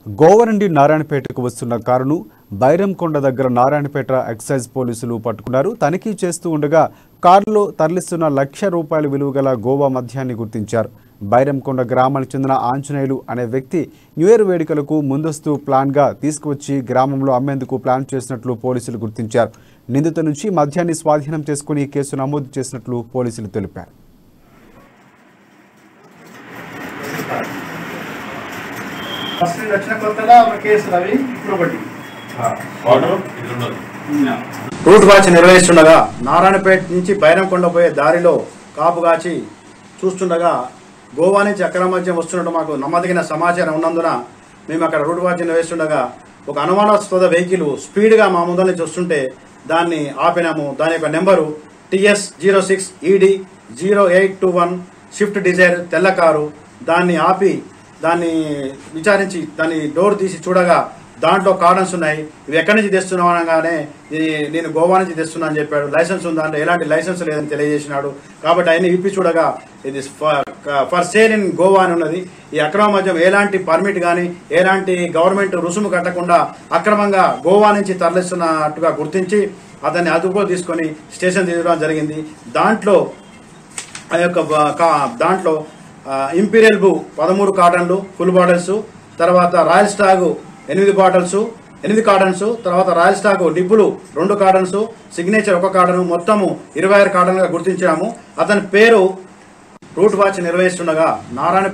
గోవా నుండి నారాయణపేటకు వస్తున్న కారును బైరంకొండ దగ్గర నారాయణపేట ఎక్సైజ్ పోలీసులు పట్టుకున్నారు. తనిఖీ చేస్తూ ఉండగా కారులో తరలిస్తున్న ₹1,00,000 విలువగల గోవా మద్యాన్ని గుర్తించారు. బైరంకొండ గ్రామానికి చెందిన ఆంజనేయులు అనే వ్యక్తి న్యూ ఇయర్ వేడుకలకు ముందస్తు ప్లాన్గా తీసుకువచ్చి గ్రామంలో అమ్మేందుకు ప్లాన్ చేసినట్లు పోలీసులు గుర్తించారు. నిందితుల నుంచి మద్యాన్ని స్వాధీనం చేసుకుని కేసు నమోదు చేసినట్లు పోలీసులు తెలిపారు. రూట్ వాచ్ నిర్వహిస్తుండగా నారాయణపేట నుంచి బైరంకొండ పోయే దారిలో కాపుగాచి చూస్తుండగా గోవా నుంచి అక్రమ మద్యం వస్తున్నట్టు మాకు నమ్మదగిన సమాచారం ఉన్నందున మేము అక్కడ రూట్ వాచ్ నిర్వహిస్తుండగా ఒక అనుమానాస్పద వెహికల్ స్పీడ్గా మా ముందు నుంచి వస్తుంటే దాన్ని ఆపినాము. దాని యొక్క నెంబరు TS06ED 0821 స్విఫ్ట్ డిజైర్ తెల్ల కారు. దాన్ని ఆపి దాన్ని విచారించి దాన్ని డోర్ తీసి చూడగా దాంట్లో కార్డన్స్ ఉన్నాయి. ఇవి ఎక్కడి నుంచి తెస్తున్నావు అనగానే నేను గోవా నుంచి తెస్తున్నా అని చెప్పాడు. లైసెన్స్ ఉందా అంటే ఎలాంటి లైసెన్స్ లేదని తెలియజేసినాడు. కాబట్టి ఆయన విప్పి చూడగా ఇది ఫర్ సేల్ ఇన్ గోవా అని ఉన్నది. ఈ అక్రమ మద్యం ఎలాంటి పర్మిట్ కానీ ఎలాంటి గవర్నమెంట్ రుసుము కట్టకుండా అక్రమంగా గోవా నుంచి తరలిస్తున్నట్టుగా గుర్తించి అతన్ని అదుపులో తీసుకొని స్టేషన్ తీసుకోవడం జరిగింది. దాంట్లో ఇంపీరియల్ బూ 13 కార్టన్లు ఫుల్ బాటిల్స్, తర్వాత రాయల్ స్టాగ్ 8 బాటిల్స్ 8 కార్టన్స్, తర్వాత రాయల్ స్టాగ్ డిబ్బులు 2 కార్టన్స్, సిగ్నేచర్ 1 కార్టన్, మొత్తము 26 కార్టన్లుగా గుర్తించాము. అతని పేరు రూట్ వాచ్ నిర్వహిస్తుండగా నారాయణపేట